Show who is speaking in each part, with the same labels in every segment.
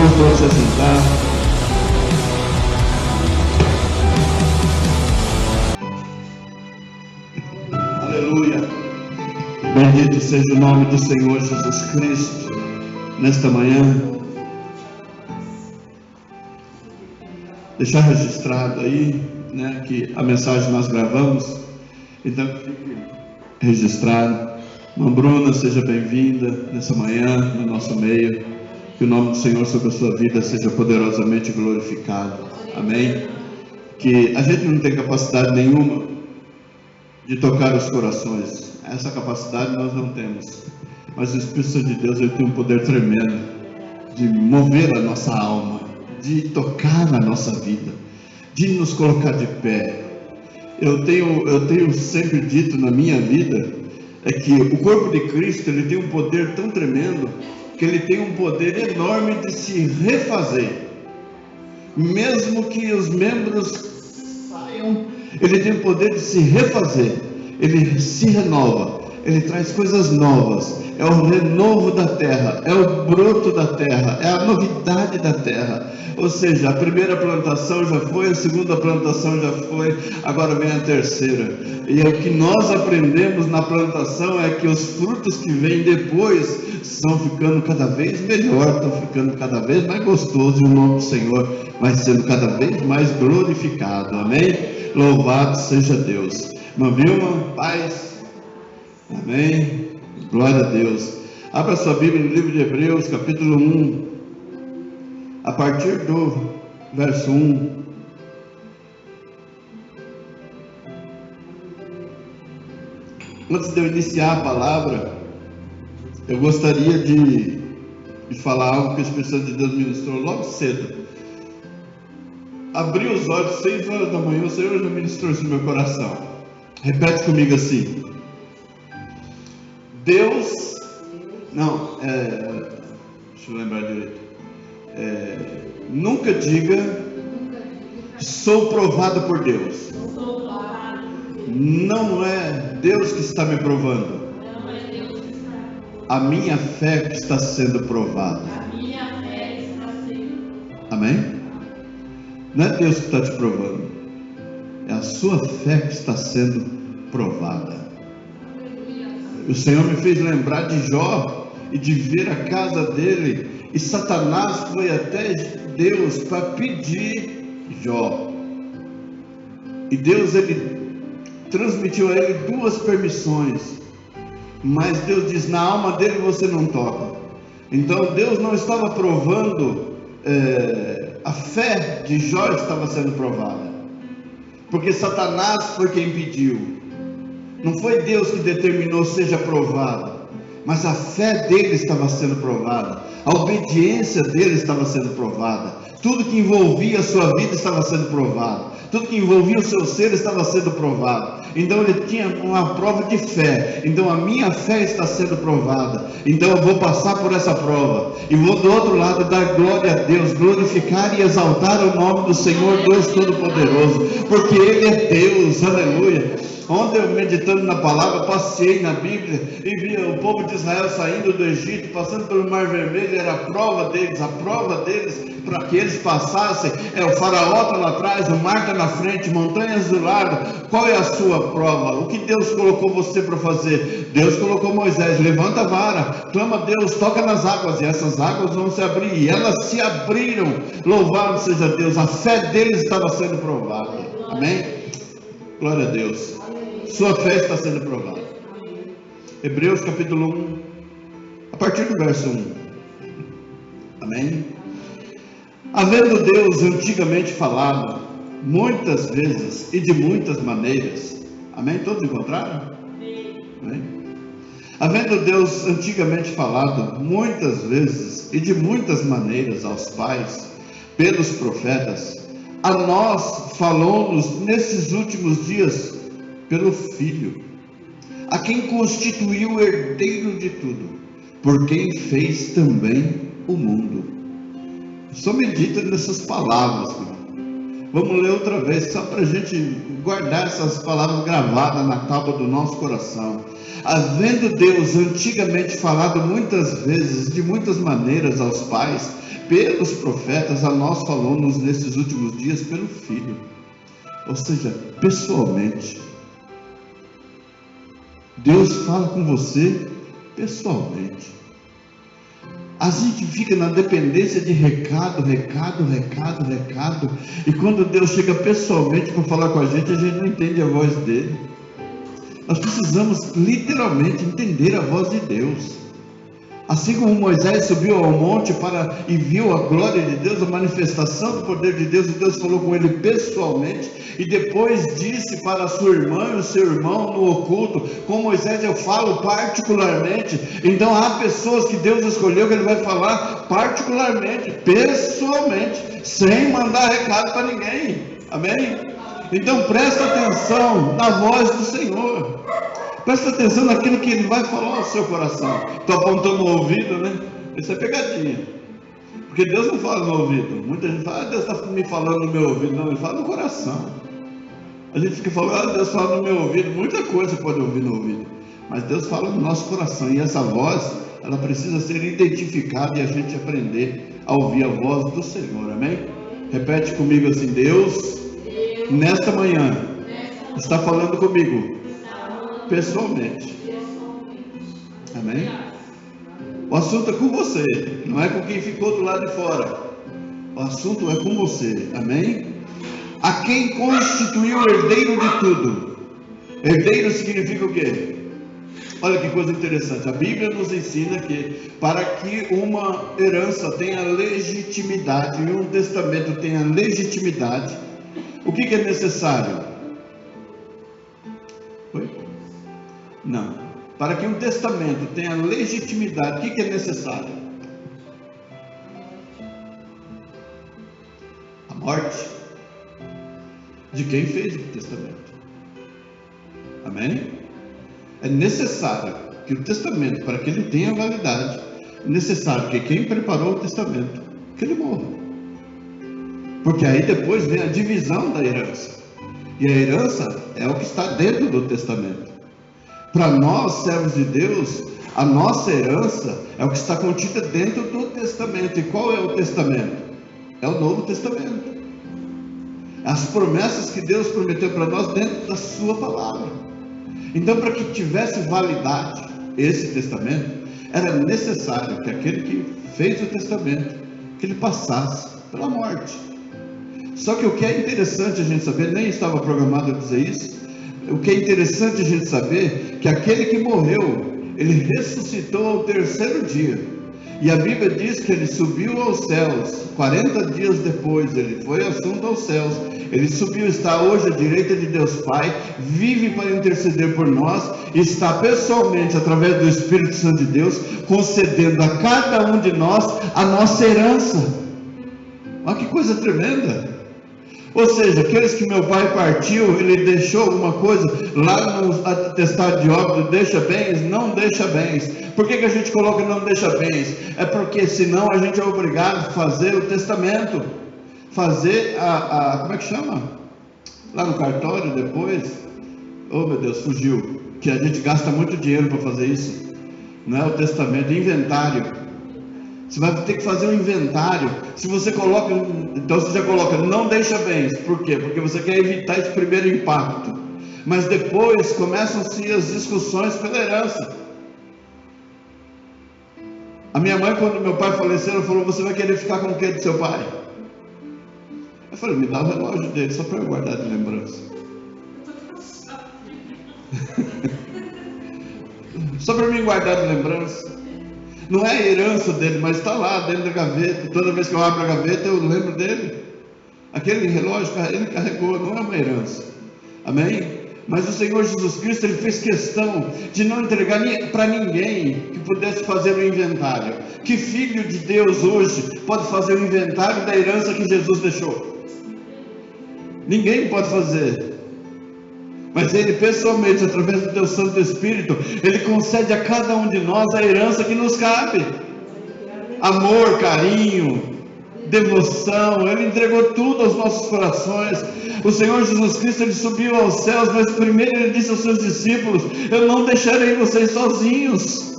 Speaker 1: irmãos todos se assentar. Aleluia. Bendito seja o nome do Senhor Jesus Cristo nesta manhã. Deixar registrado aí, né, que a mensagem nós gravamos, então fique registrado. Irmã Bruna, seja bem-vinda nessa manhã no nosso meio. Que o nome do Senhor sobre a sua vida seja poderosamente glorificado. Amém? Que a gente não tem capacidade nenhuma de tocar os corações. Essa capacidade nós não temos. Mas o Espírito Santo de Deus, ele tem um poder tremendo de mover a nossa alma, de tocar na nossa vida, de nos colocar de pé. Eu tenho sempre dito na minha vida que o corpo de Cristo, ele tem um poder tão tremendo, que ele tem um poder enorme de se refazer. Mesmo que os membros saiam, ele tem o poder de se refazer. Ele se renova, ele traz coisas novas. É o renovo da terra, é o broto da terra, é a novidade da terra. Ou seja, a primeira plantação já foi, a segunda plantação já foi, agora vem a terceira. E o que nós aprendemos na plantação é que os frutos que vêm depois estão ficando cada vez melhor, estão ficando cada vez mais gostosos, e o nome do Senhor vai sendo cada vez mais glorificado. Amém? Louvado seja Deus. Irmã Vilma, paz. Amém? Glória a Deus. Abra sua Bíblia no livro de Hebreus, capítulo 1, a partir do verso 1. Antes de eu iniciar a palavra, eu gostaria de falar algo que o Espírito Santo de Deus ministrou logo cedo. Abri os olhos, 6 horas da manhã, o Senhor já ministrou isso no meu coração. Repete comigo assim. Deus, deixa eu lembrar direito. Nunca diga, sou provado por Deus. Não é Deus que está me provando. A minha fé que está sendo provada. Amém? Não é Deus que está te provando. É a sua fé que está sendo provada. O Senhor me fez lembrar de Jó e de ver a casa dele. E Satanás foi até Deus para pedir Jó. E Deus, ele transmitiu a ele 2 permissões. Mas Deus diz, na alma dele você não toca. Então Deus não estava provando, a fé de Jó estava sendo provada. Porque Satanás foi quem pediu. Não foi Deus que determinou seja provado, mas a fé dele estava sendo provada, a obediência dele estava sendo provada, tudo que envolvia a sua vida estava sendo provado, tudo que envolvia o seu ser estava sendo provado. Então ele tinha uma prova de fé. Então a minha fé está sendo provada. Então eu vou passar por essa prova e vou do outro lado dar glória a Deus, glorificar e exaltar o nome do Senhor Deus Todo-Poderoso, porque Ele é Deus. Aleluia. Ontem eu, meditando na palavra, passei na Bíblia e via o povo de Israel saindo do Egito, passando pelo Mar Vermelho. Era a prova deles para que eles passassem. O faraó está lá atrás, o mar está na frente, montanhas do lado. Qual é a sua prova? O que Deus colocou você para fazer? Deus colocou Moisés, levanta a vara, clama a Deus, toca nas águas, e essas águas vão se abrir, e elas se abriram. Louvado seja Deus, a fé deles estava sendo provada. Amém? Glória a Deus. Sua fé está sendo provada. Hebreus capítulo 1, a partir do verso 1. Amém? Havendo Deus antigamente falado muitas vezes e de muitas maneiras. Amém? Todos encontraram? Amém? Havendo Deus antigamente falado muitas vezes e de muitas maneiras aos pais, pelos profetas, a nós falou-nos nesses últimos dias pelo Filho, a quem constituiu o herdeiro de tudo, por quem fez também o mundo. Só medita nessas palavras. Vamos ler outra vez, só para a gente guardar essas palavras gravadas na tábua do nosso coração. Havendo Deus antigamente falado muitas vezes, de muitas maneiras aos pais, pelos profetas, a nós falou-nos nesses últimos dias pelo Filho. Ou seja, pessoalmente. Deus fala com você pessoalmente. A gente fica na dependência de recado, e quando Deus chega pessoalmente para falar com a gente não entende a voz dele. Nós precisamos literalmente entender a voz de Deus. Assim como Moisés subiu ao monte e viu a glória de Deus, a manifestação do poder de Deus, e Deus falou com ele pessoalmente, e depois disse para a sua irmã e o seu irmão no oculto. Com Moisés eu falo particularmente. Então há pessoas que Deus escolheu que ele vai falar particularmente, pessoalmente, sem mandar recado para ninguém. Amém? Então presta atenção na voz do Senhor. Presta atenção naquilo que ele vai falar ao seu coração. Estou apontando no ouvido, né? Isso é pegadinha. Porque Deus não fala no ouvido. Muita gente fala, Deus está me falando no meu ouvido. Não, ele fala no coração. A gente fica falando, Deus fala no meu ouvido. Muita coisa pode ouvir no ouvido. Mas Deus fala no nosso coração. E essa voz, ela precisa ser identificada e a gente aprender a ouvir a voz do Senhor. Amém? Repete comigo assim: Deus, nesta manhã, está falando comigo pessoalmente. Amém? O assunto é com você, não é com quem ficou do lado de fora. O assunto é com você. Amém? A quem constituiu o herdeiro de tudo. Herdeiro significa o quê? Olha que coisa interessante. A Bíblia nos ensina que para que uma herança tenha legitimidade e um testamento tenha legitimidade, o que é necessário? Oi? Não. Para que um testamento tenha legitimidade, o que é necessário? A morte de quem fez o testamento. Amém? É necessário que o testamento, para que ele tenha validade, é necessário que quem preparou o testamento, que ele morra. Porque aí depois vem a divisão da herança. E a herança é o que está dentro do testamento. Para nós, servos de Deus, a nossa herança é o que está contida dentro do testamento. E qual é o testamento? É o Novo Testamento. As promessas que Deus prometeu para nós dentro da sua palavra. Então, para que tivesse validade esse testamento, era necessário que aquele que fez o testamento, que ele passasse pela morte. Só que o que é interessante a gente saber, nem estava programado a dizer isso, o que é interessante a gente saber, que aquele que morreu, ele ressuscitou ao terceiro dia, e a Bíblia diz que ele subiu aos céus, 40 dias depois, ele foi assunto aos céus, ele subiu, está hoje à direita de Deus Pai, vive para interceder por nós, e está pessoalmente, através do Espírito Santo de Deus, concedendo a cada um de nós a nossa herança. Olha que coisa tremenda! Ou seja, aqueles que meu pai partiu, ele deixou alguma coisa, lá no atestado de óbito, deixa bens, não deixa bens. Por que a gente coloca não deixa bens? É porque senão a gente é obrigado a fazer o testamento, fazer como é que chama? Lá no cartório depois, oh meu Deus, fugiu, que a gente gasta muito dinheiro para fazer isso, não é o testamento, é inventário. Você vai ter que fazer um inventário. Se você coloca, então você já coloca, não deixa bens. Por quê? Porque você quer evitar esse primeiro impacto. Mas depois começam-se as discussões pela herança. A minha mãe, quando meu pai faleceu, ela falou: você vai querer ficar com o que do seu pai? Eu falei: me dá o relógio dele, só para eu guardar de lembrança. Só para mim guardar de lembrança. Não é a herança dele, mas está lá dentro da gaveta. Toda vez que eu abro a gaveta, eu lembro dele. Aquele relógio, ele carregou, não é uma herança. Amém? Mas o Senhor Jesus Cristo, ele fez questão de não entregar para ninguém que pudesse fazer o inventário. Que filho de Deus hoje pode fazer o inventário da herança que Jesus deixou? Ninguém pode fazer. Mas ele pessoalmente, através do teu Santo Espírito, ele concede a cada um de nós a herança que nos cabe. Amor, carinho, devoção, Ele entregou tudo aos nossos corações. O Senhor Jesus Cristo, Ele subiu aos céus, mas primeiro Ele disse aos seus discípulos: eu não deixarei vocês sozinhos.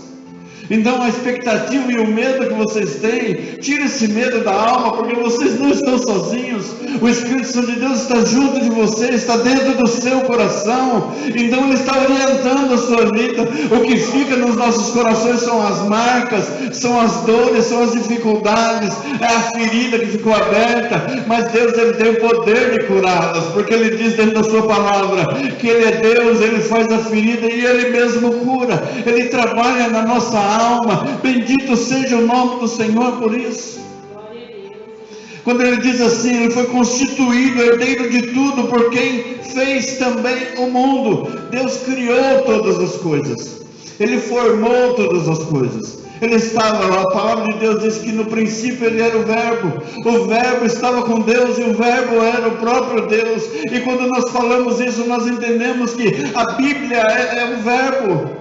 Speaker 1: Então a expectativa e o medo que vocês têm, tira esse medo da alma, porque vocês não estão sozinhos. O Espírito Santo de Deus está junto de você, está dentro do seu coração. Então Ele está orientando a sua vida. O que fica nos nossos corações são as marcas, são as dores, são as dificuldades, é a ferida que ficou aberta. Mas Deus, Ele tem o poder de curá-las, porque Ele diz dentro da sua palavra que Ele é Deus, Ele faz a ferida e Ele mesmo cura. Ele trabalha na nossa alma. Bendito seja o nome do Senhor por isso. Quando Ele diz assim, Ele foi constituído herdeiro de tudo por quem fez também o mundo. Deus criou todas as coisas, Ele formou todas as coisas. Ele estava, a palavra de Deus diz que no princípio Ele era o Verbo estava com Deus e o Verbo era o próprio Deus. E quando nós falamos isso, nós entendemos que a Bíblia é o Verbo.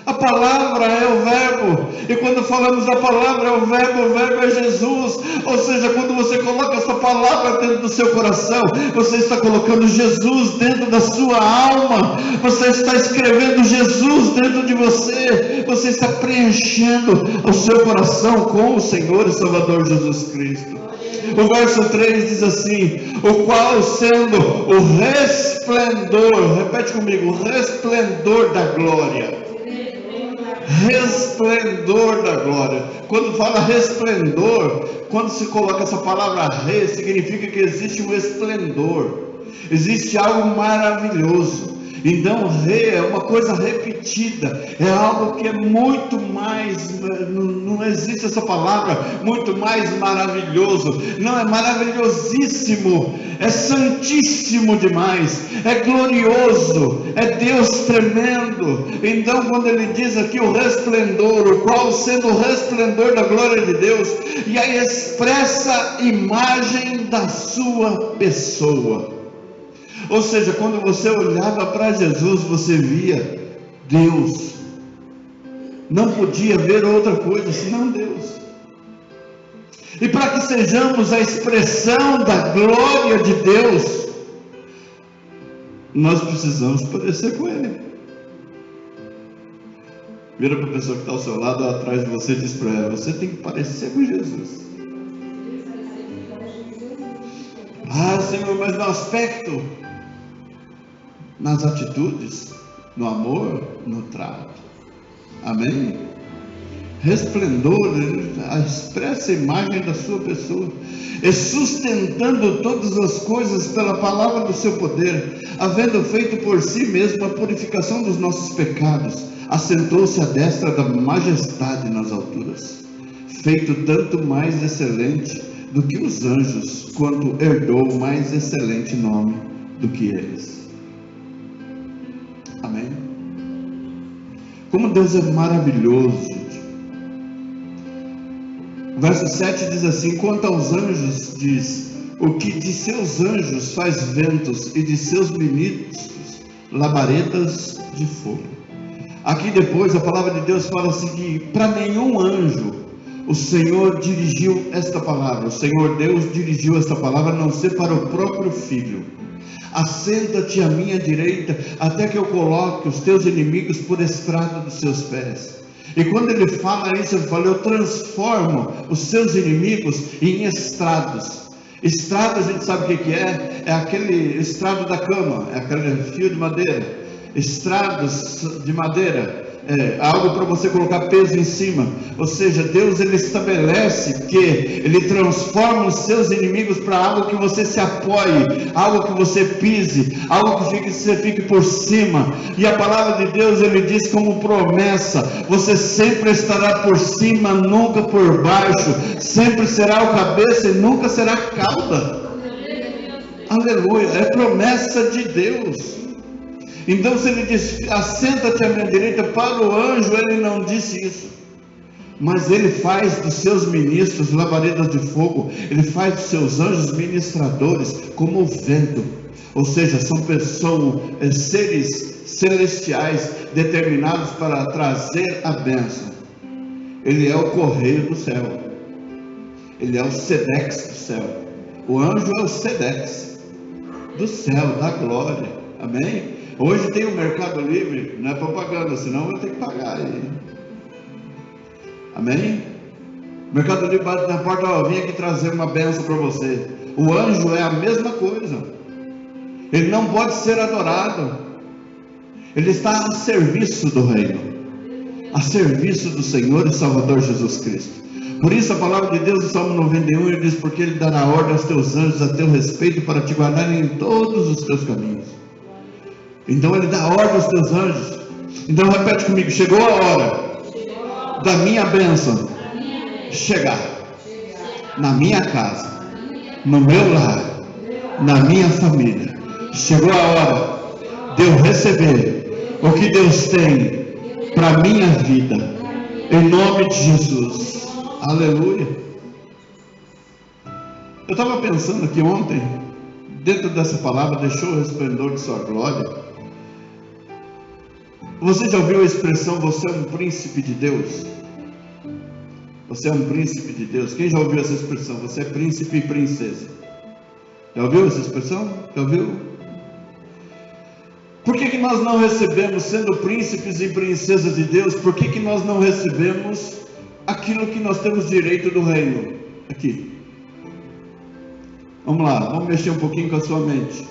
Speaker 1: A palavra é o Verbo, e quando falamos da palavra é o Verbo é Jesus. Ou seja, quando você coloca essa palavra dentro do seu coração, você está colocando Jesus dentro da sua alma, você está escrevendo Jesus dentro de você, você está preenchendo o seu coração com o Senhor e Salvador Jesus Cristo. O verso 3 diz assim: o qual sendo o resplendor, repete comigo, o resplendor da glória. Resplendor da glória. Quando fala resplendor, quando se coloca essa palavra re, significa que existe um esplendor, existe algo maravilhoso. Então re é uma coisa repetida, é algo que é muito mais, não existe essa palavra, muito mais maravilhoso, não, é maravilhosíssimo, é santíssimo demais, é glorioso, é Deus tremendo. Então quando Ele diz aqui o resplendor, o qual sendo o resplendor da glória de Deus, e a expressa imagem da sua pessoa. Ou seja, quando você olhava para Jesus, você via Deus. Não podia ver outra coisa senão Deus. E para que sejamos a expressão da glória de Deus, nós precisamos parecer com Ele. Vira para a pessoa que está ao seu lado, atrás de você, e diz para ela: você tem que parecer com Jesus. Ah, Senhor, mas no aspecto, nas atitudes, no amor, no trato. Amém? Resplendor, a expressa imagem da sua pessoa, e sustentando todas as coisas pela palavra do seu poder, havendo feito por si mesmo a purificação dos nossos pecados, assentou-se à destra da majestade nas alturas, feito tanto mais excelente do que os anjos, quanto herdou mais excelente nome do que eles. Amém? Como Deus é maravilhoso, gente. O verso 7 diz assim: quanto aos anjos, diz: o que de seus anjos faz ventos, e de seus ministros labaredas de fogo. Aqui depois a palavra de Deus fala assim que para nenhum anjo o Senhor dirigiu esta palavra, o Senhor Deus dirigiu esta palavra, a não ser para o próprio Filho. Assenta-te à minha direita, até que eu coloque os teus inimigos por estrado dos seus pés. E quando ele fala isso, ele fala: eu transformo os seus inimigos em estrados. Estrado, a gente sabe o que é? É aquele estrado da cama, é aquele fio de madeira. Estrados de madeira, algo para você colocar peso em cima. Ou seja, Deus, ele estabelece que ele transforma os seus inimigos para algo que você se apoie, algo que você pise, algo que você fique por cima. E a palavra de Deus, ele diz como promessa: você sempre estará por cima, nunca por baixo, sempre será o cabeça e nunca será a cauda. Aleluia, é promessa de Deus. Então se ele diz: assenta-te à minha direita, para o anjo ele não disse isso, mas ele faz dos seus ministros labaredas de fogo, ele faz dos seus anjos ministradores como o vento. Ou seja, são pessoas, seres celestiais determinados para trazer a bênção. Ele é o correio do céu. Ele é o Sedex do céu. O anjo é o Sedex do céu, da glória. Amém? Hoje tem o Mercado Livre, não é propaganda, senão eu tenho que pagar aí. Amém? O Mercado Livre bate na porta, ó, vim aqui trazer uma bênção para você. O anjo é a mesma coisa. Ele não pode ser adorado. Ele está a serviço do reino, a serviço do Senhor e Salvador Jesus Cristo. Por isso a palavra de Deus no Salmo 91, ele diz: porque ele dará ordem aos teus anjos a teu respeito, para te guardarem em todos os teus caminhos. Então ele dá ordem aos teus anjos. Então repete comigo: chegou a hora da minha bênção chegar na minha casa, no meu lar, na minha família. Chegou a hora de eu receber o que Deus tem para a minha vida, em nome de Jesus. Aleluia. Eu estava pensando aqui ontem, dentro dessa palavra, deixou o resplendor de sua glória. Você já ouviu a expressão: você é um príncipe de Deus? Você é um príncipe de Deus. Quem já ouviu essa expressão? Você é príncipe e princesa. Já ouviu essa expressão? Já ouviu? Por que nós não recebemos, sendo príncipes e princesas de Deus, por que nós não recebemos aquilo que nós temos direito do reino? Aqui. Vamos lá, vamos mexer um pouquinho com a sua mente.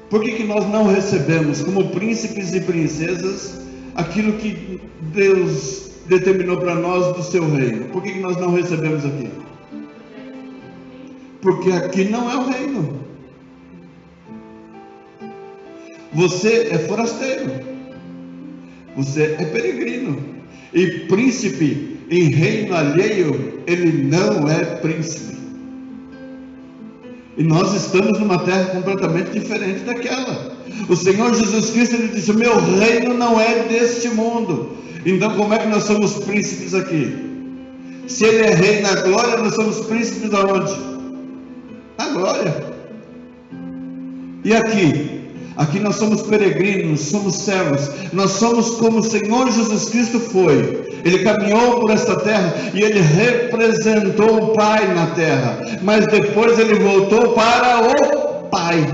Speaker 1: Por que nós não recebemos, como príncipes e princesas, aquilo que Deus determinou para nós do seu reino? Por que nós não recebemos aqui? Porque aqui não é o reino. Você é forasteiro, você é peregrino, e príncipe em reino alheio, ele não é príncipe. E nós estamos numa terra completamente diferente daquela. O Senhor Jesus Cristo, ele disse: meu reino não é deste mundo. Então como é que nós somos príncipes aqui? Se ele é rei na glória, nós somos príncipes de onde? Na glória. E aqui? Aqui nós somos peregrinos, somos servos. Nós somos como o Senhor Jesus Cristo foi. Ele caminhou por esta terra e ele representou o Pai na terra, mas depois ele voltou para o Pai.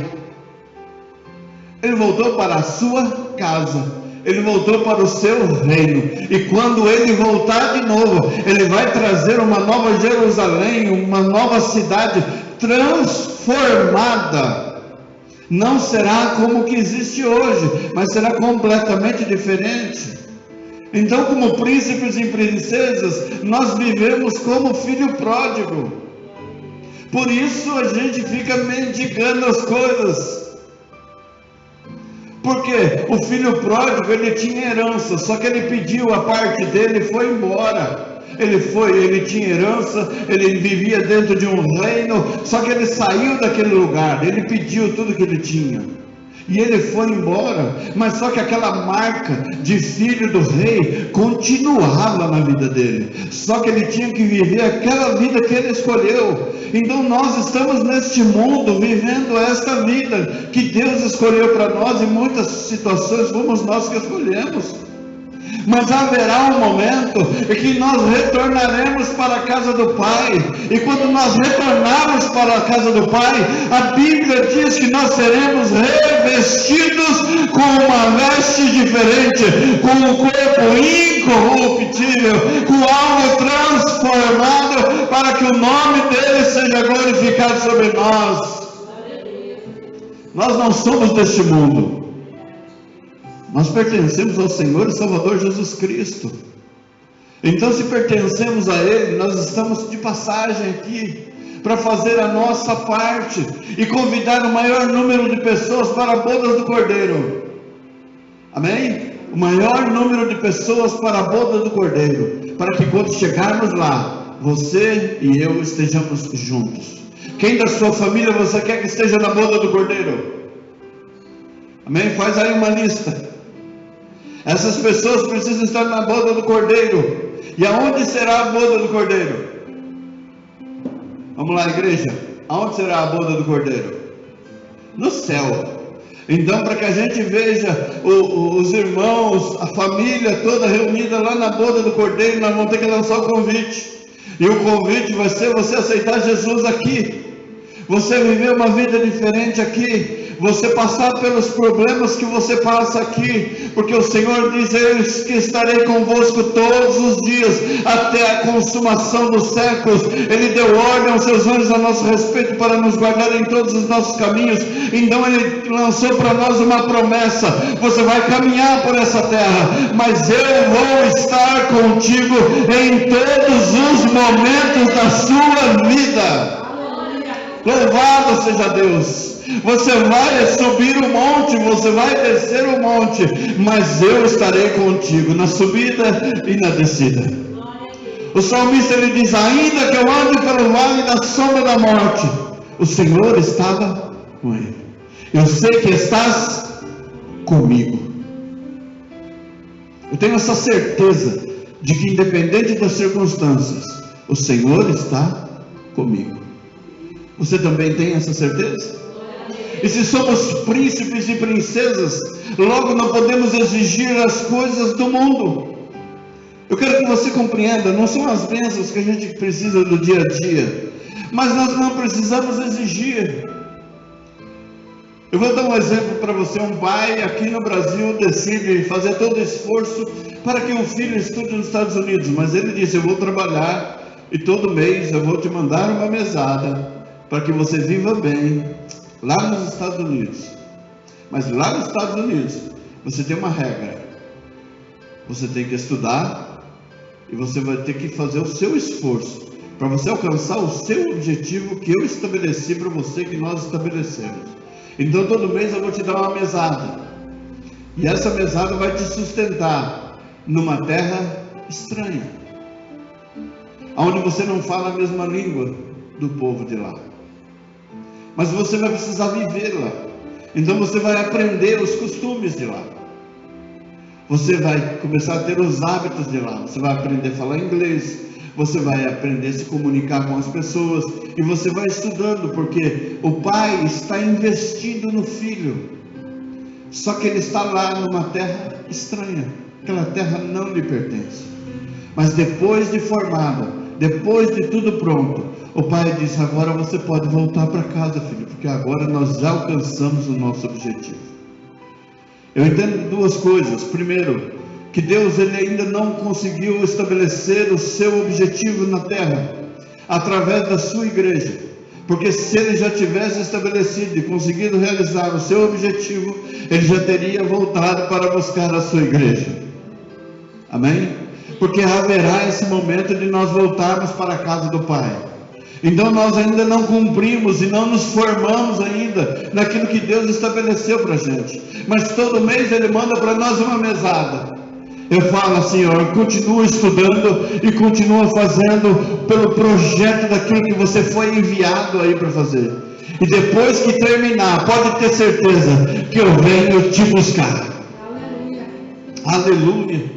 Speaker 1: Ele voltou para a sua casa, ele voltou para o seu reino. E quando ele voltar de novo, ele vai trazer uma nova Jerusalém, uma nova cidade transformada. Não será como que existe hoje, mas será completamente diferente. Então, como príncipes e princesas, nós vivemos como filho pródigo. Por isso a gente fica mendigando as coisas. Porque o filho pródigo, ele tinha herança, só que ele pediu a parte dele e foi embora. Ele tinha herança, ele vivia dentro de um reino, só que ele saiu daquele lugar, ele pediu tudo que ele tinha, e ele foi embora, mas só que aquela marca de filho do rei continuava na vida dele, só que ele tinha que viver aquela vida que ele escolheu. Então nós estamos neste mundo, vivendo esta vida que Deus escolheu para nós, e muitas situações fomos nós que escolhemos. Mas haverá um momento em que nós retornaremos para a casa do Pai, e quando nós retornarmos para a casa do Pai, a Bíblia diz que nós seremos revestidos com uma veste diferente, com um corpo incorruptível, com algo transformado, para que o nome dele seja glorificado sobre nós. Nós não somos deste mundo. Nós pertencemos ao Senhor e Salvador Jesus Cristo. Então, se pertencemos a Ele, nós estamos de passagem aqui para fazer a nossa parte e convidar o maior número de pessoas para a boda do Cordeiro. Amém? O maior número de pessoas para a boda do Cordeiro, para que quando chegarmos lá, você e eu estejamos juntos. Quem da sua família você quer que esteja na boda do Cordeiro? Amém? Faz aí uma lista. Essas pessoas precisam estar na boda do Cordeiro. E aonde será a boda do Cordeiro? Vamos lá, igreja. Aonde será a boda do Cordeiro? No céu. Então, para que a gente veja os irmãos, a família toda reunida lá na boda do Cordeiro, nós vamos ter que lançar o convite. E o convite vai ser você aceitar Jesus aqui, você viver uma vida diferente aqui, você passar pelos problemas que você passa aqui, porque o Senhor diz: eis que estarei convosco todos os dias, até a consumação dos séculos. Ele deu ordem aos seus anjos a nosso respeito, para nos guardar em todos os nossos caminhos. Então Ele lançou para nós uma promessa: você vai caminhar por essa terra, mas eu vou estar contigo em todos os momentos da sua vida. Louvado seja Deus. Você vai subir o monte, você vai descer o monte, mas eu estarei contigo na subida e na descida. O salmista ele diz: ainda que eu ande pelo vale da sombra da morte, o Senhor estava com ele. Eu sei que estás comigo. Eu tenho essa certeza de que, independente das circunstâncias, o Senhor está comigo. Você também tem essa certeza? E se somos príncipes e princesas, logo não podemos exigir as coisas do mundo. Eu quero que você compreenda, não são as bênçãos que a gente precisa do dia a dia, mas nós não precisamos exigir. Eu vou dar um exemplo para você. Um pai aqui no Brasil decide fazer todo o esforço para que o filho estude nos Estados Unidos, mas ele disse: eu vou trabalhar e todo mês eu vou te mandar uma mesada para que você viva bem lá nos Estados Unidos. Mas lá nos Estados Unidos você tem uma regra: você tem que estudar e você vai ter que fazer o seu esforço para você alcançar o seu objetivo que eu estabeleci para você, que nós estabelecemos. Então todo mês eu vou te dar uma mesada, e essa mesada vai te sustentar numa terra estranha, onde você não fala a mesma língua do povo de lá, mas você vai precisar viver lá. Então você vai aprender os costumes de lá, você vai começar a ter os hábitos de lá, você vai aprender a falar inglês, você vai aprender a se comunicar com as pessoas, e você vai estudando, porque o pai está investindo no filho, só que ele está lá numa terra estranha, aquela terra não lhe pertence. Mas depois de formado, depois de tudo pronto, o pai diz: agora você pode voltar para casa, filho, porque agora nós já alcançamos o nosso objetivo. Eu entendo duas coisas. Primeiro, que Deus ele ainda não conseguiu estabelecer o seu objetivo na terra através da sua igreja, porque se ele já tivesse estabelecido e conseguido realizar o seu objetivo, ele já teria voltado para buscar a sua igreja. Amém? Porque haverá esse momento de nós voltarmos para a casa do Pai. Então nós ainda não cumprimos e não nos formamos ainda naquilo que Deus estabeleceu para a gente, mas todo mês ele manda para nós uma mesada. Eu falo: Senhor, continua estudando e continua fazendo pelo projeto daquilo que você foi enviado aí para fazer. E depois que terminar, pode ter certeza que eu venho te buscar. Aleluia. Aleluia.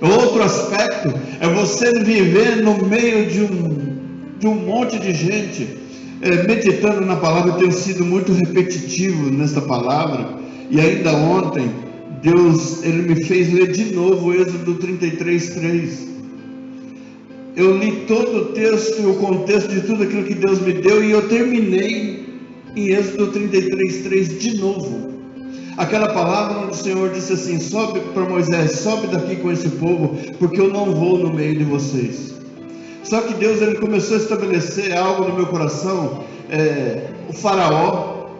Speaker 1: Outro aspecto é você viver no meio de um monte de gente, meditando na palavra. Eu tenho sido muito repetitivo nesta palavra, e ainda ontem Deus, ele me fez ler de novo o Êxodo 33:3. Eu li todo o texto e o contexto de tudo aquilo que Deus me deu, e eu terminei em Êxodo 33:3 de novo. Aquela palavra onde o Senhor disse assim: sobe para Moisés, sobe daqui com esse povo, porque eu não vou no meio de vocês. Só que Deus ele começou a estabelecer algo no meu coração. O faraó,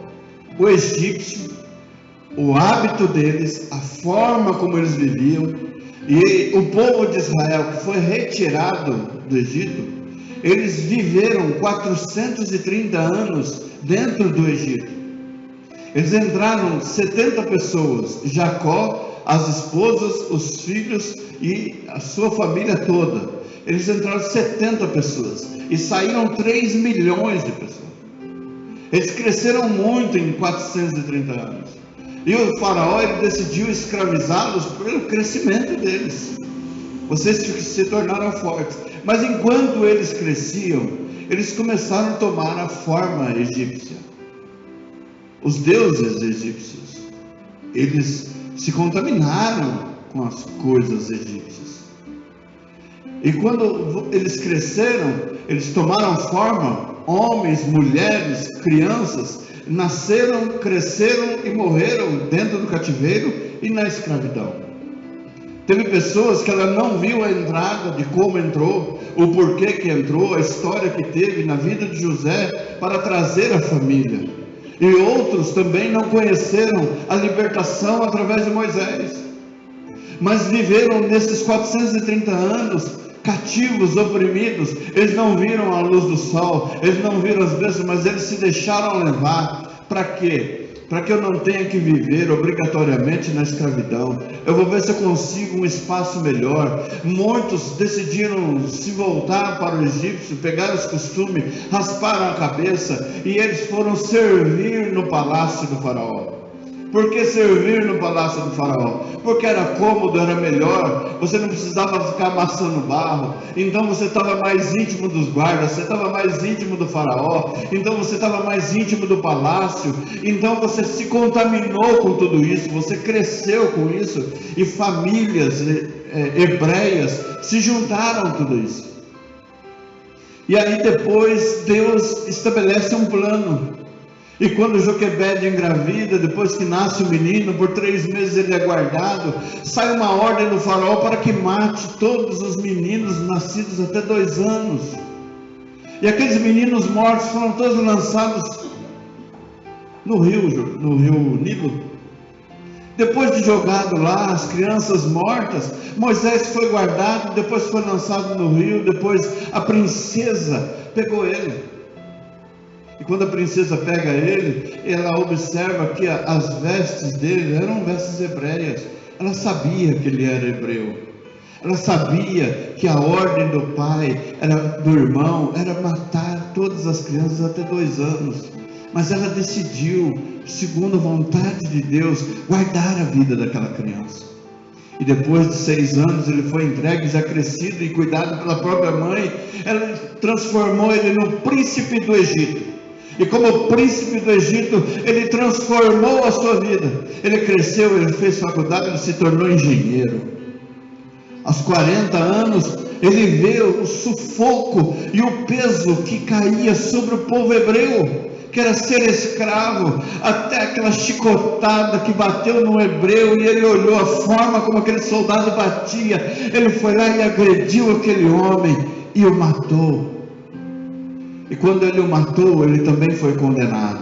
Speaker 1: o egípcio, o hábito deles, a forma como eles viviam, e o povo de Israel que foi retirado do Egito, eles viveram 430 anos dentro do Egito. Eles entraram 70 pessoas, Jacó, as esposas, os filhos e a sua família toda. Eles entraram 70 pessoas e saíram 3 milhões de pessoas. Eles cresceram muito em 430 anos. E o faraó ele decidiu escravizá-los pelo crescimento deles. Vocês se tornaram fortes. Mas enquanto eles cresciam, eles começaram a tomar a forma egípcia. Os deuses egípcios, eles se contaminaram com as coisas egípcias. E quando eles cresceram, eles tomaram forma, homens, mulheres, crianças, nasceram, cresceram e morreram dentro do cativeiro e na escravidão. Teve pessoas que ela não viu a entrada, de como entrou, o porquê que entrou, a história que teve na vida de José para trazer a família. E outros também não conheceram a libertação através de Moisés, mas viveram nesses 430 anos cativos, oprimidos. Eles não viram a luz do sol, eles não viram as bênçãos, mas eles se deixaram levar. Para quê? Para que eu não tenha que viver obrigatoriamente na escravidão. Eu vou ver se eu consigo um espaço melhor. Muitos decidiram se voltar para o egípcio, pegaram os costumes, rasparam a cabeça e eles foram servir no palácio do faraó. Por que servir no palácio do faraó? Porque era cômodo, era melhor, você não precisava ficar amassando barro, então você estava mais íntimo dos guardas, você estava mais íntimo do faraó, então você estava mais íntimo do palácio, então você se contaminou com tudo isso, você cresceu com isso, e famílias hebreias se juntaram a tudo isso. E aí depois Deus estabelece um plano. E quando Joquebede engravida, depois que nasce o menino, por 3 meses ele é guardado, sai uma ordem do faraó para que mate todos os meninos nascidos até 2 anos. E aqueles meninos mortos foram todos lançados no rio Nilo. Depois de jogado lá, as crianças mortas, Moisés foi guardado, depois foi lançado no rio, depois a princesa pegou ele. E quando a princesa pega ele, ela observa que as vestes dele eram vestes hebreias. Ela sabia que ele era hebreu. Ela sabia que a ordem do pai, do irmão, era matar todas as crianças até 2 anos. Mas ela decidiu, segundo a vontade de Deus, guardar a vida daquela criança. E depois de 6 anos ele foi entregue, já crescido e cuidado pela própria mãe. Ela transformou ele no príncipe do Egito. E como príncipe do Egito, ele transformou a sua vida. Ele cresceu, ele fez faculdade, ele se tornou engenheiro. Aos 40 anos, ele vê o sufoco e o peso que caía sobre o povo hebreu, que era ser escravo, até aquela chicotada que bateu no hebreu, e ele olhou a forma como aquele soldado batia. Ele foi lá e agrediu aquele homem e o matou. E quando ele o matou, ele também foi condenado.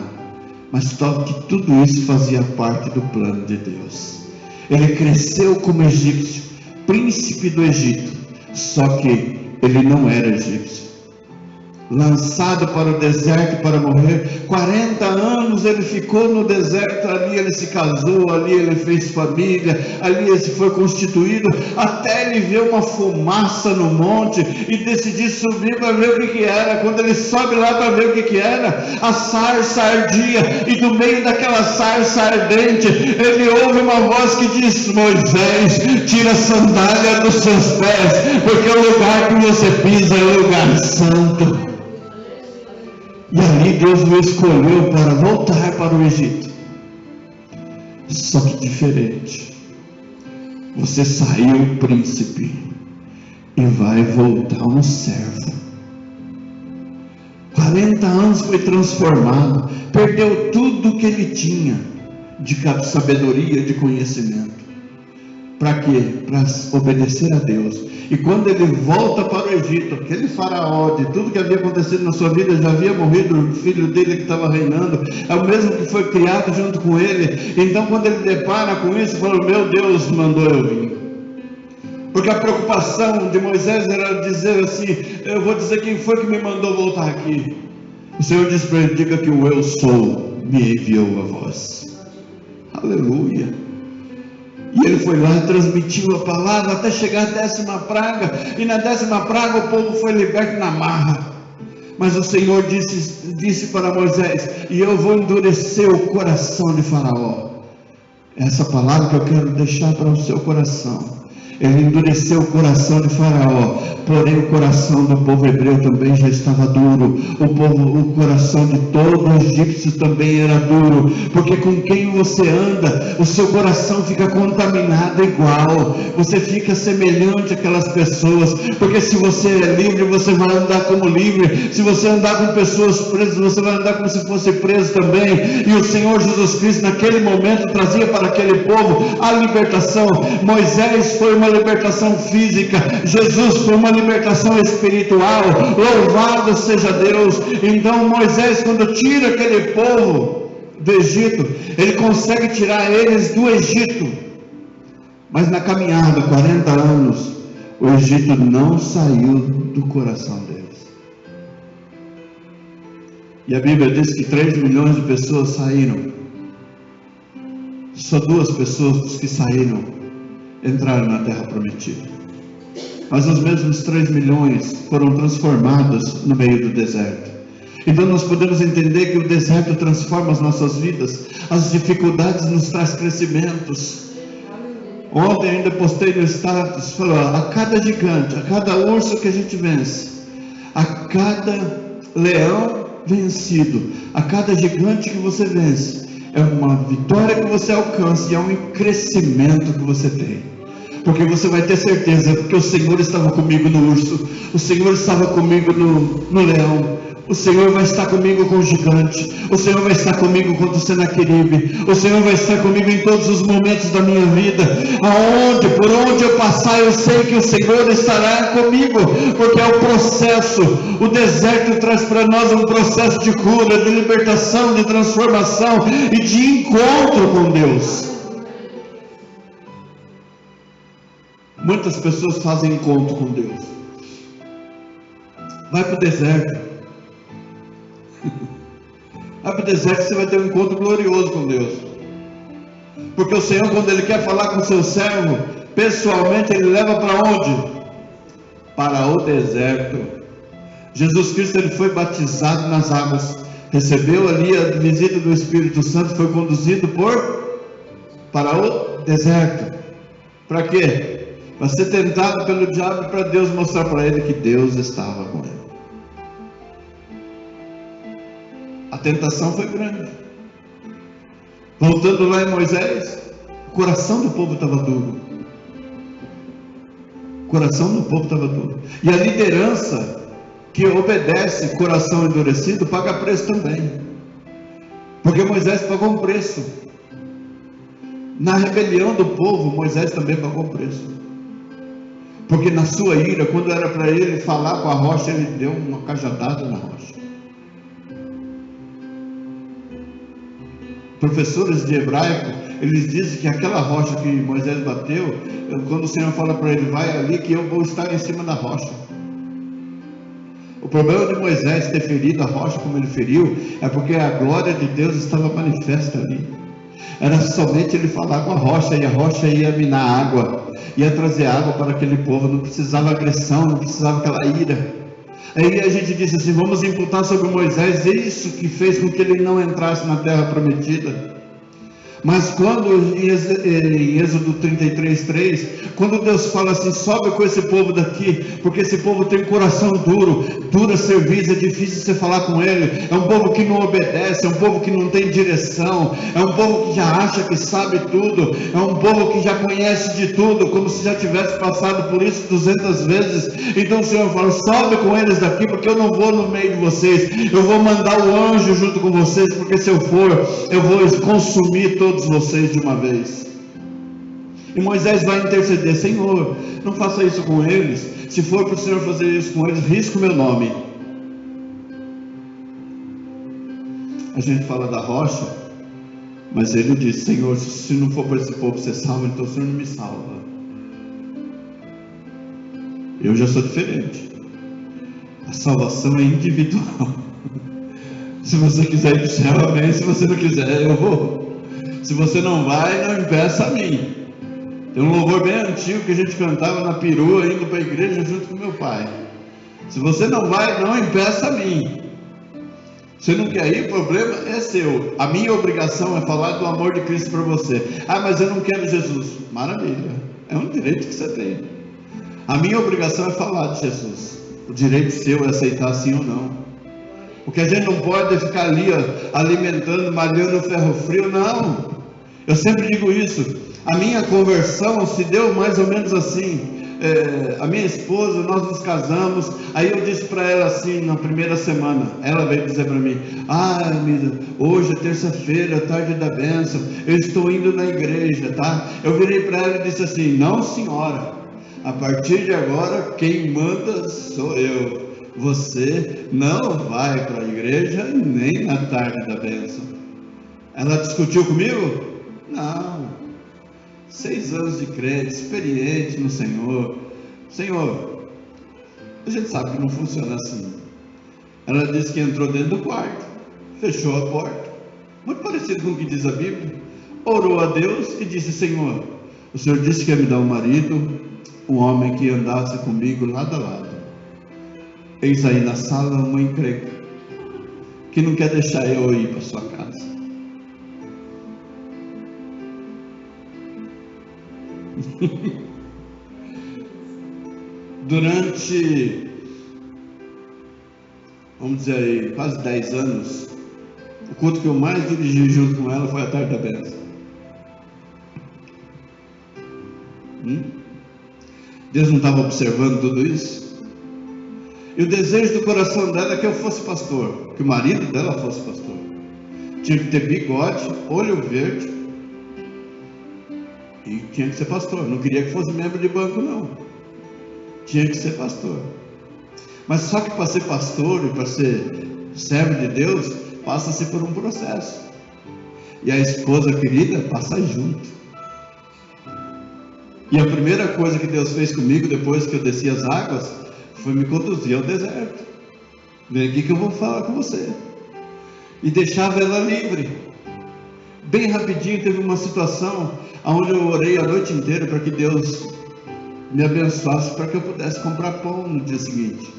Speaker 1: Mas só que tudo isso fazia parte do plano de Deus. Ele cresceu como egípcio, príncipe do Egito, só que ele não era egípcio. Lançado para o deserto para morrer, 40 anos ele ficou no deserto. Ali ele se casou, ali ele fez família, ali ele foi constituído, até ele ver uma fumaça no monte e decidir subir para ver o que era. Quando ele sobe lá para ver o que era, a sarça ardia, e do meio daquela sarça ardente ele ouve uma voz que diz: Moisés, tira a sandália dos seus pés, porque o lugar que você pisa é o lugar santo. E ali Deus o escolheu para voltar para o Egito. Só que diferente. Você saiu príncipe e vai voltar um servo. 40 anos foi transformado, perdeu tudo que ele tinha de sabedoria, de conhecimento. Para quê? Para obedecer a Deus. E quando ele volta para o Egito, aquele faraó, de tudo que havia acontecido na sua vida, já havia morrido o filho dele que estava reinando, é o mesmo que foi criado junto com ele. Então quando ele depara com isso, falou: meu Deus mandou eu vir. Porque a preocupação de Moisés era dizer assim: eu vou dizer quem foi que me mandou voltar aqui. O Senhor disse para ele: diga que o eu sou me enviou a vós. Aleluia. E ele foi lá e transmitiu a palavra até chegar à 10ª praga. E na 10ª praga o povo foi liberto na marra. Mas o Senhor disse para Moisés: e eu vou endurecer o coração de Faraó. Essa palavra que eu quero deixar para o seu coração. Ele endureceu o coração de Faraó, porém o coração do povo hebreu também já estava duro. O coração de todo egípcio também era duro, porque com quem você anda, o seu coração fica contaminado igual. Você fica semelhante àquelas pessoas, porque se você é livre, você vai andar como livre. Se você andar com pessoas presas, você vai andar como se fosse preso também. E o Senhor Jesus Cristo naquele momento trazia para aquele povo a libertação. Moisés foi uma libertação física, Jesus foi uma libertação espiritual. Louvado seja Deus. Então Moisés, quando tira aquele povo do Egito, ele consegue tirar eles do Egito, mas na caminhada, 40 anos, o Egito não saiu do coração deles. E a Bíblia diz que 3 milhões de pessoas saíram. Só 2 pessoas dos que saíram entraram na terra prometida. Mas os mesmos 3 milhões foram transformados no meio do deserto. Então nós podemos entender que o deserto transforma as nossas vidas. As dificuldades nos trazem crescimentos. Ontem ainda postei no status, falou, a cada gigante, a cada urso que a gente vence, a cada leão vencido, a cada gigante que você vence, é uma vitória que você alcança e é um crescimento que você tem. Porque você vai ter certeza, porque o Senhor estava comigo no urso, o Senhor estava comigo no leão, o Senhor vai estar comigo com o gigante, o Senhor vai estar comigo contra o Senaqueribe, o Senhor vai estar comigo em todos os momentos da minha vida. Por onde eu passar, eu sei que o Senhor estará comigo, porque é o processo. O deserto traz para nós um processo de cura, de libertação, de transformação e de encontro com Deus. Muitas pessoas fazem encontro com Deus. Vai para o deserto. Vai para o deserto, você vai ter um encontro glorioso com Deus. Porque o Senhor, quando Ele quer falar com o seu servo, pessoalmente Ele leva para onde? Para o deserto. Jesus Cristo, Ele foi batizado nas águas, recebeu ali a visita do Espírito Santo, foi conduzido para o deserto. Para quê? Para ser tentado pelo diabo e para Deus mostrar para ele que Deus estava com ele. A tentação foi grande. Voltando lá em Moisés, o coração do povo estava duro. O coração do povo estava duro. E a liderança que obedece, coração endurecido, paga preço também. Porque Moisés pagou um preço. Na rebelião do povo, Moisés também pagou um preço. Porque na sua ira, quando era para ele falar com a rocha, ele deu uma cajadada na rocha. Professores de hebraico, eles dizem que aquela rocha que Moisés bateu, quando o Senhor fala para ele, vai ali que eu vou estar em cima da rocha. O problema de Moisés ter ferido a rocha como ele feriu, é porque a glória de Deus estava manifesta ali. Era somente ele falar com a rocha, e a rocha ia minar água, ia trazer água para aquele povo, não precisava agressão, não precisava aquela ira. Aí a gente disse assim, vamos imputar sobre Moisés isso que fez com que ele não entrasse na terra prometida. Mas quando em Êxodo 33:3, quando Deus fala assim, sobe com esse povo daqui, porque esse povo tem um coração duro, dura serviço, é difícil você falar com ele, é um povo que não obedece, é um povo que não tem direção, é um povo que já acha que sabe tudo, é um povo que já conhece de tudo, como se já tivesse passado por isso 200 vezes. Então o Senhor fala, sobe com eles daqui, porque eu não vou no meio de vocês, eu vou mandar o anjo junto com vocês, porque se eu for, eu vou consumir todos vocês de uma vez. E Moisés vai interceder, Senhor, não faça isso com eles, se for para o Senhor fazer isso com eles, risca o meu nome. A gente fala da rocha, mas ele diz, Senhor, se não for para esse povo ser salvo, então o Senhor não me salva. Eu já sou diferente, a salvação é individual. Se você quiser ir para o céu, amém, se você não quiser, eu vou. Se você não vai, não impeça a mim. Tem um louvor bem antigo que a gente cantava na perua, indo para a igreja junto com meu pai. Se você não vai, não impeça a mim. Você não quer ir, o problema é seu. A minha obrigação é falar do amor de Cristo para você. Ah, mas eu não quero Jesus. Maravilha. É um direito que você tem. A minha obrigação é falar de Jesus. O direito seu é aceitar sim ou não. Porque a gente não pode ficar ali, ó, alimentando, malhando o ferro frio, não. Eu sempre digo isso. A minha conversão se deu mais ou menos assim. A minha esposa, nós nos casamos. Aí eu disse para ela assim, na primeira semana, ela veio dizer para mim: Mira, hoje é terça-feira, tarde da bênção, eu estou indo na igreja, tá? Eu virei para ela e disse assim: não senhora, a partir de agora quem manda sou eu. Você não vai para a igreja nem na tarde da bênção. Ela discutiu comigo? Não. 6 anos de crente, experiente no Senhor. Senhor, a gente sabe que não funciona assim. Ela disse que entrou dentro do quarto, fechou a porta, muito parecido com o que diz a Bíblia, orou a Deus e disse: Senhor, o Senhor disse que ia me dar um marido, um homem que andasse comigo lado a lado. Eis aí na sala uma encrenca, que não quer deixar eu ir para sua casa. Durante, vamos dizer aí, quase 10 anos, o culto que eu mais dirigi junto com ela foi a tarde da bênção. Deus não estava observando tudo isso? E o desejo do coração dela é que eu fosse pastor, que o marido dela fosse pastor. Tinha que ter bigode, olho verde, e tinha que ser pastor. Não queria que fosse membro de banco, não. Tinha que ser pastor. Mas só que para ser pastor e para ser servo de Deus, passa-se por um processo. E a esposa querida passa junto. E a primeira coisa que Deus fez comigo, depois que eu desci as águas, foi me conduzir ao deserto. Vem aqui que eu vou falar com você. E deixava ela livre. Bem rapidinho teve uma situação onde eu orei a noite inteira para que Deus me abençoasse, para que eu pudesse comprar pão no dia seguinte.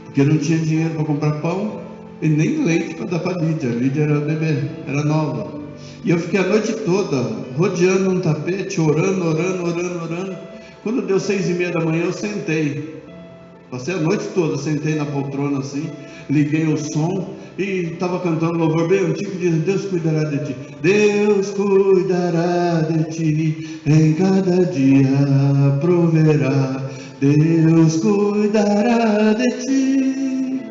Speaker 1: Porque eu não tinha dinheiro para comprar pão e nem leite para dar para a Lídia. A Lídia era bebê, era nova. E eu fiquei a noite toda rodeando um tapete, orando. Quando deu 6:30 da manhã, eu sentei. Passei a noite toda, sentei na poltrona assim, liguei o som e estava cantando um louvor bem antigo, diz: Deus cuidará de ti, Deus cuidará de ti, em cada dia proverá, Deus cuidará de ti,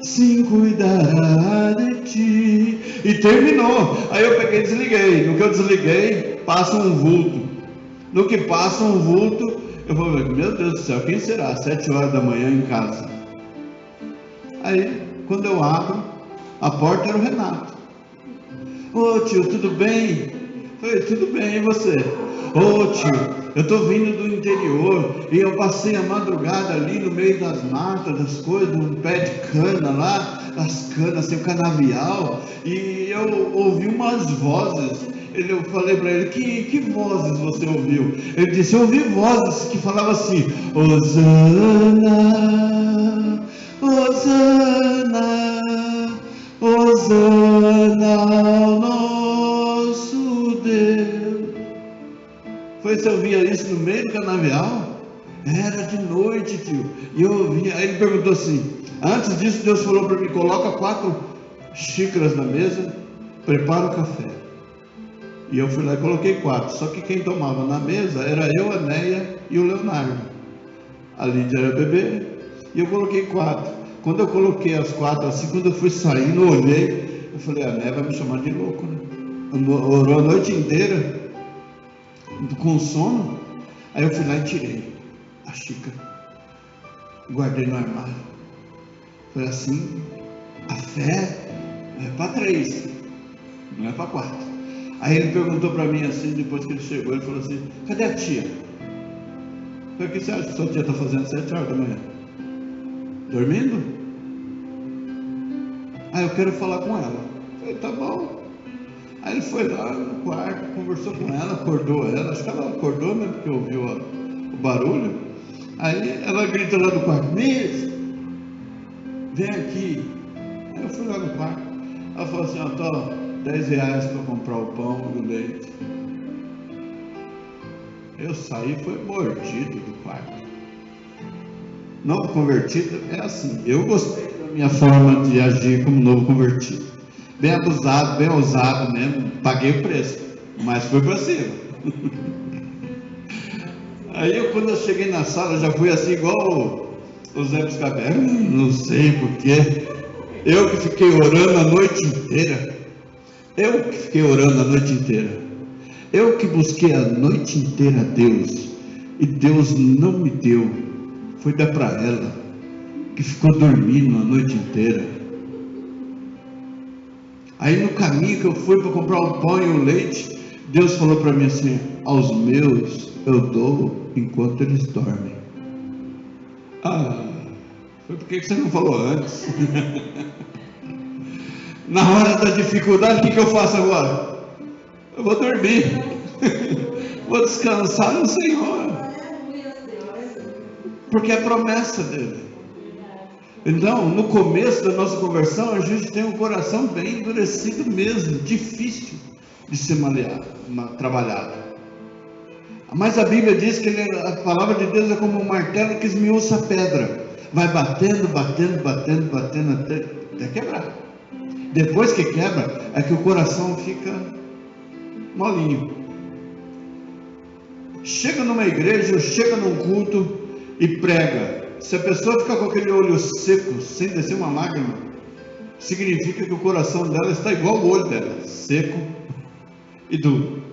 Speaker 1: sim, cuidará de ti. E terminou. Aí eu peguei e desliguei. No que eu desliguei, passa um vulto. No que passa um vulto, eu vou ver: meu Deus do céu, quem será? 7 horas da manhã em casa. Aí, quando eu abro a porta, era o Renato. Ô tio, tudo bem? Eu falei: tudo bem, e você? Ô tio, eu estou vindo do interior e eu passei a madrugada ali no meio das matas, das coisas, um pé de cana lá, as canas, assim, o canavial, e eu ouvi umas vozes. Eu falei para ele: que vozes você ouviu? Ele disse: eu ouvi vozes que falavam assim: Hosana, Hosana, Hosana ao nosso Deus. Foi se eu ouvia isso no meio do canavial? Era de noite, tio. E eu ouvia. Aí ele perguntou assim: antes disso, Deus falou para mim: coloca 4 xícaras na mesa, prepara o café. E eu fui lá e coloquei 4. Só que quem tomava na mesa era eu, a Neia e o Leonardo. A Lídia era bebê. E eu coloquei 4. Quando eu coloquei as 4 assim, quando eu fui saindo, eu olhei. Eu falei: a Neia vai me chamar de louco, né? Orou a noite inteira com sono. Aí eu fui lá e tirei a xícara, guardei no armário. Foi assim: a fé é para 3, não é para 4. Aí ele perguntou para mim assim, depois que ele chegou, ele falou assim: cadê a tia? Eu falei: o que você acha que sua tia está fazendo 7 horas da manhã? Dormindo? Ah, eu quero falar com ela. Eu falei: tá bom. Aí ele foi lá no quarto, conversou com ela, acordou ela. Acho que ela acordou, né, porque ouviu o barulho. Aí ela grita lá do quarto: Miss, vem aqui. Aí eu fui lá no quarto. Ela falou assim: ó, tô R$10 para comprar o pão e o leite. Eu saí, foi mordido do quarto. Novo convertido é assim. Eu gostei da minha forma de agir como novo convertido. Bem abusado, bem ousado mesmo. Paguei o preço, mas fui para cima. Aí quando eu cheguei na sala, já fui assim igual o Zé Buscapé. Não sei porquê. Eu que fiquei orando a noite inteira. Eu que busquei a noite inteira a Deus. E Deus não me deu. Foi dar para ela, que ficou dormindo a noite inteira. Aí no caminho que eu fui para comprar o pão e o leite, Deus falou para mim assim: aos meus eu dou enquanto eles dormem. Foi porque você não falou antes? Na hora da dificuldade, o que eu faço agora? Eu vou dormir. Vou descansar no Senhor. Porque é a promessa dele. Então, no começo da nossa conversão, a gente tem um coração bem endurecido mesmo, difícil de ser trabalhado. Mas a Bíblia diz que a palavra de Deus é como um martelo que esmiuça a pedra. Vai batendo até quebrar. Depois que quebra, é que o coração fica molinho. Chega numa igreja, chega num culto e prega. Se a pessoa ficar com aquele olho seco, sem descer uma lágrima, significa que o coração dela está igual ao olho dela, seco e duro.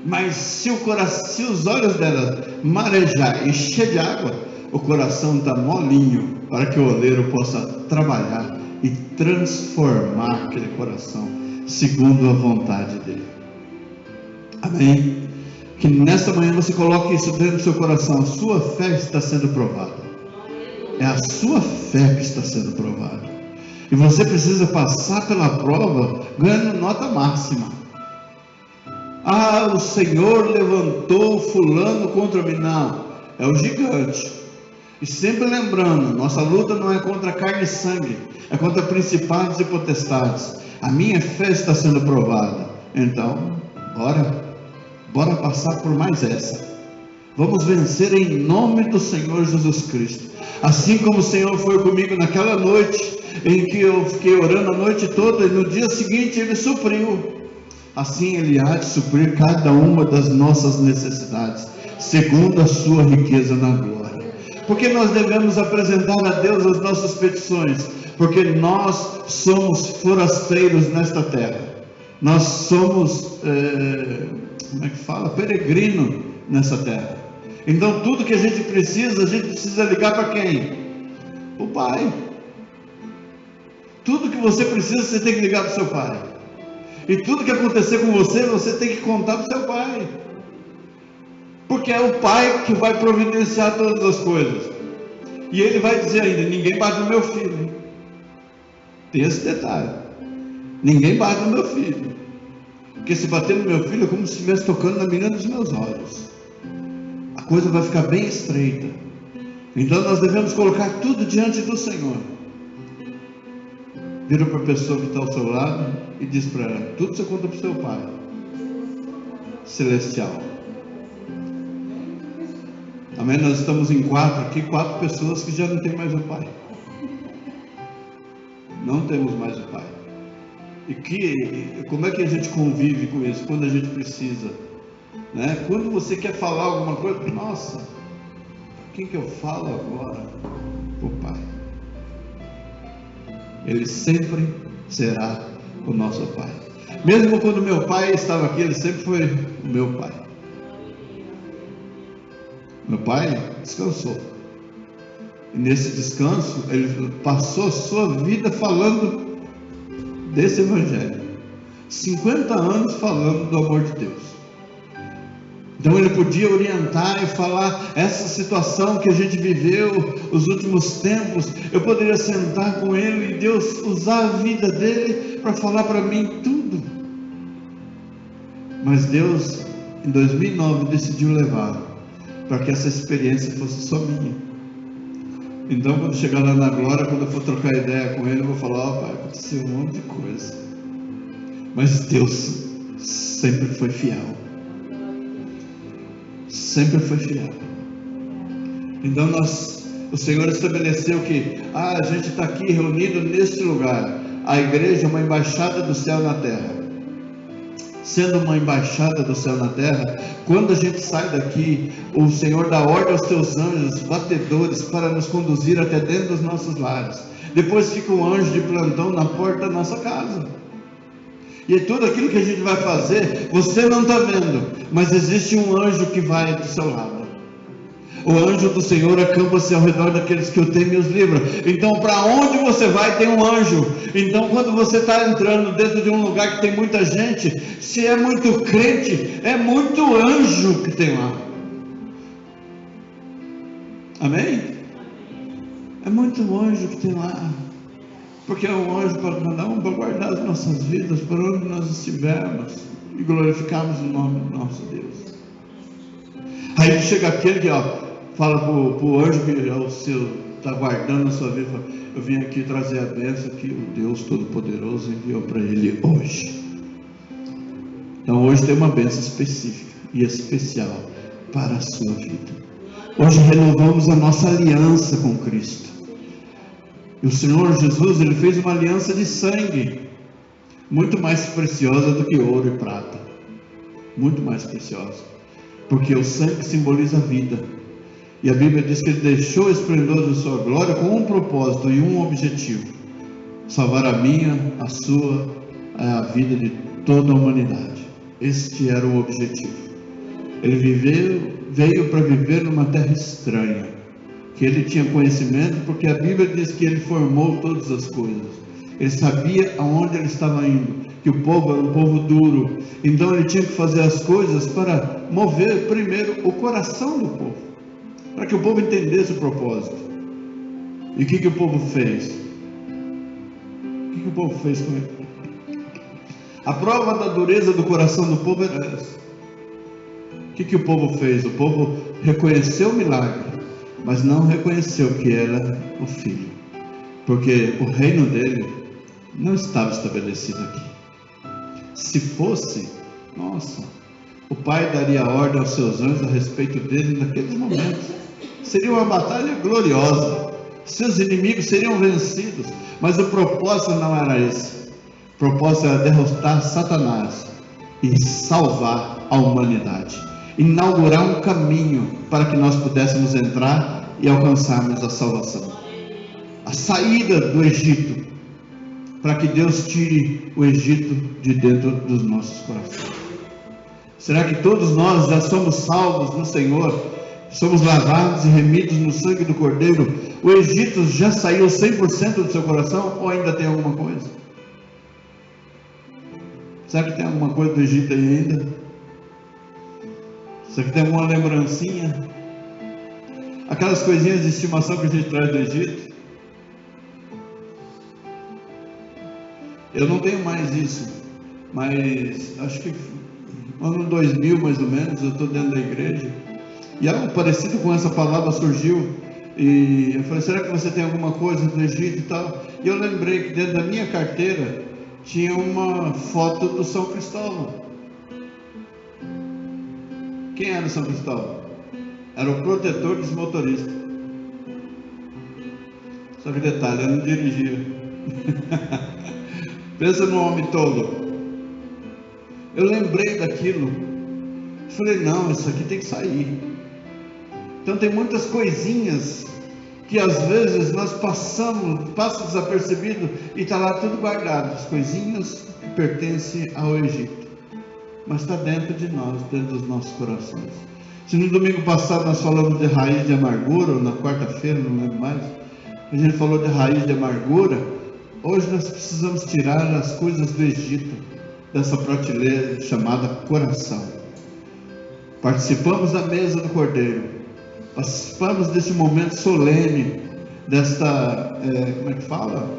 Speaker 1: Mas se os olhos dela marejar e encher de água, o coração está molinho, para que o oleiro possa trabalhar e transformar aquele coração segundo a vontade dele. Amém? Que nessa manhã você coloque isso dentro do seu coração. A sua fé está sendo provada. É a sua fé que está sendo provada. E você precisa passar pela prova ganhando nota máxima. O Senhor levantou fulano contra mim. Não, é o gigante. E sempre lembrando, nossa luta não é contra carne e sangue, é contra principados e potestades. A minha fé está sendo provada. Então, bora passar por mais essa. Vamos vencer em nome do Senhor Jesus Cristo. Assim como o Senhor foi comigo naquela noite, em que eu fiquei orando a noite toda, e no dia seguinte Ele supriu. Assim Ele há de suprir cada uma das nossas necessidades, segundo a sua riqueza na glória. Porque nós devemos apresentar a Deus as nossas petições, porque nós somos forasteiros nesta terra. Nós somos, peregrino nessa terra. Então tudo que a gente precisa ligar para quem? O Pai. Tudo que você precisa, você tem que ligar para o seu Pai. E tudo que acontecer com você, você tem que contar para o seu Pai. Porque é o Pai que vai providenciar todas as coisas. E Ele vai dizer ainda: ninguém bate no meu filho. Hein? Tem esse detalhe. Ninguém bate no meu filho. Porque se bater no meu filho é como se estivesse tocando na menina dos meus olhos. A coisa vai ficar bem estreita. Então nós devemos colocar tudo diante do Senhor. Vira para a pessoa que está ao seu lado e diz para ela: tudo você conta para o seu Pai Celestial. Amém? Nós estamos em 4 pessoas que já não tem mais o Pai. Não temos mais o Pai. E como é que a gente convive com isso? Quando a gente precisa, né? Quando você quer falar alguma coisa, nossa, quem que eu falo agora? O Pai. Ele sempre será o nosso Pai. Mesmo quando meu pai estava aqui, ele sempre foi o meu Pai. Meu pai descansou. E nesse descanso, ele passou a sua vida falando desse Evangelho. 50 anos falando do amor de Deus. Então ele podia orientar e falar essa situação que a gente viveu, os últimos tempos. Eu poderia sentar com ele e Deus usar a vida dele para falar para mim tudo. Mas Deus, em 2009, decidiu levar para que essa experiência fosse só minha. Então, quando chegar lá na glória, quando eu for trocar ideia com ele, eu vou falar: pai, aconteceu um monte de coisa, mas Deus sempre foi fiel. sempre foi fiel. Então o Senhor estabeleceu que a gente está aqui reunido neste lugar. A igreja é uma embaixada do céu na terra. Sendo uma embaixada do céu na terra, quando a gente sai daqui, o Senhor dá ordem aos teus anjos batedores para nos conduzir até dentro dos nossos lares. Depois fica um anjo de plantão na porta da nossa casa. E tudo aquilo que a gente vai fazer, você não está vendo, mas existe um anjo que vai do seu lado. O anjo do Senhor acampa-se ao redor daqueles que o temem e os livra. Então, para onde você vai, tem um anjo. Então, quando você está entrando dentro de um lugar que tem muita gente, se é muito crente, é muito anjo que tem lá. Amém? É muito anjo que tem lá. Porque é um anjo para cada um, para guardar as nossas vidas, por onde nós estivermos, e glorificarmos o nome do nosso Deus. Aí chega aquele que fala para o anjo que é o seu, está guardando a sua vida, fala, eu vim aqui trazer a bênção que o Deus Todo-Poderoso enviou para ele hoje. Então hoje tem uma bênção específica e especial para a sua vida. Hoje renovamos a nossa aliança com Cristo. E o Senhor Jesus, Ele fez uma aliança de sangue, muito mais preciosa do que ouro e prata. Muito mais preciosa. Porque o sangue simboliza a vida. E a Bíblia diz que Ele deixou o esplendor de sua glória com um propósito e um objetivo: salvar a minha, a sua, a vida de toda a humanidade. Este era o objetivo. Ele veio para viver numa terra estranha, que Ele tinha conhecimento, porque a Bíblia diz que Ele formou todas as coisas. Ele sabia aonde Ele estava indo, que o povo era um povo duro. Então Ele tinha que fazer as coisas para mover primeiro o coração do povo, para que o povo entendesse o propósito. E o que o povo fez? O que o povo fez com ele? A prova da dureza do coração do povo era essa. O que o povo fez? O povo reconheceu o milagre, mas não reconheceu que era o Filho, porque o reino dele não estava estabelecido aqui. Se fosse, nossa, o Pai daria ordem aos seus anjos a respeito dele naqueles momentos. Seria uma batalha gloriosa, seus inimigos seriam vencidos, mas o propósito não era esse. O propósito era derrotar Satanás e salvar a humanidade, inaugurar um caminho para que nós pudéssemos entrar e alcançarmos a salvação, a saída do Egito, para que Deus tire o Egito de dentro dos nossos corações. Será que todos nós já somos salvos no Senhor? Somos lavados e remidos no sangue do Cordeiro? O Egito já saiu 100% do seu coração, ou ainda tem alguma coisa? Será que tem alguma coisa do Egito aí ainda? Será que tem alguma lembrancinha? Aquelas coisinhas de estimação que a gente traz do Egito? Eu não tenho mais isso, mas acho que no ano 2000 mais ou menos, eu estou dentro da igreja, e algo parecido com essa palavra surgiu, e eu falei, será que você tem alguma coisa do Egito e tal? E eu lembrei que dentro da minha carteira tinha uma foto do São Cristóvão. Quem era o São Cristóvão? Era o protetor dos motoristas. Só que detalhe, eu não dirigia. Pensa no homem tolo. Eu lembrei daquilo. Falei, não, isso aqui tem que sair. Então tem muitas coisinhas que às vezes nós passa desapercebido e está lá tudo guardado. As coisinhas que pertencem ao Egito, mas está dentro de nós, dentro dos nossos corações. Se no domingo passado nós falamos de raiz de amargura, ou na quarta-feira, não lembro mais, a gente falou de raiz de amargura, hoje nós precisamos tirar as coisas do Egito, dessa prateleira chamada coração. Participamos da mesa do Cordeiro, participamos desse momento solene, desta, como é que fala?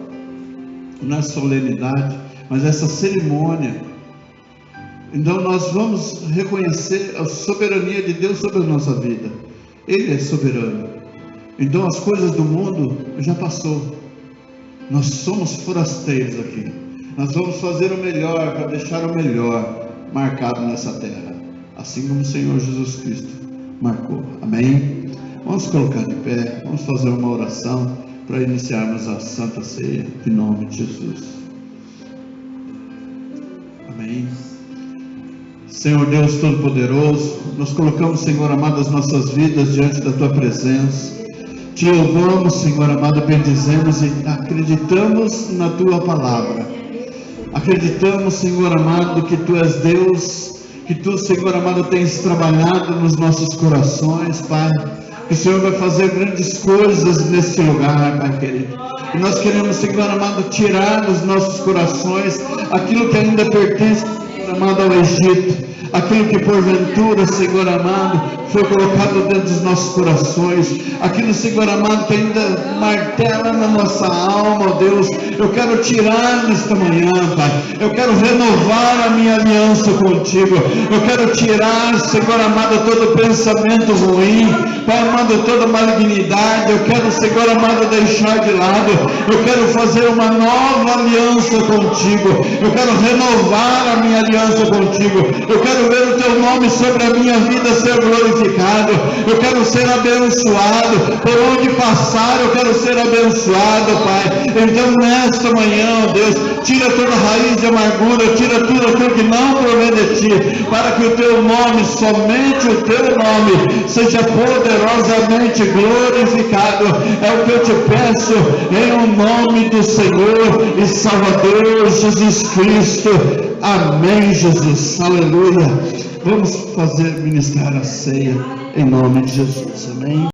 Speaker 1: Não é solenidade, mas essa cerimônia. Então nós vamos reconhecer a soberania de Deus sobre a nossa vida. Ele é soberano. Então as coisas do mundo já passou. Nós somos forasteiros aqui. Nós vamos fazer o melhor para deixar o melhor marcado nessa terra, assim como o Senhor Jesus Cristo marcou. Amém? Vamos colocar de pé, vamos fazer uma oração para iniciarmos a Santa Ceia, em nome de Jesus. Amém. Senhor Deus Todo-Poderoso, nós colocamos, Senhor amado, as nossas vidas diante da Tua presença. Te louvamos, Senhor amado, bendizemos e acreditamos na Tua palavra. Acreditamos, Senhor amado, que Tu és Deus, que Tu, Senhor amado, tens trabalhado nos nossos corações, Pai. Que o Senhor vai fazer grandes coisas neste lugar, Pai querido. E nós queremos, Senhor amado, tirar dos nossos corações aquilo que ainda pertence, Senhor amado, ao Egito. Aquilo que porventura, Senhor amado, foi colocado dentro dos nossos corações. Aquilo, Senhor amado, que ainda martela na nossa alma, ó Deus. Eu quero tirar nesta manhã, Pai. Eu quero renovar a minha aliança contigo. Eu quero tirar, Senhor amado, todo pensamento ruim, Pai amado, toda malignidade. Eu quero, Senhor amado, deixar de lado. Eu quero fazer uma nova aliança contigo. Eu quero renovar a minha aliança contigo. Eu quero ver o Teu nome sobre a minha vida ser glorificado. Eu quero ser abençoado. Por onde passar eu quero ser abençoado, Pai. Então nesta manhã, ó Deus, tira toda raiz de amargura, tira tudo aquilo que não provém de Ti, para que o Teu nome, somente o Teu nome, seja poderosamente glorificado. É o que eu te peço, em nome do Senhor e Salvador Jesus Cristo. Amém, Jesus. Aleluia. Vamos ministrar a ceia em nome de Jesus. Amém.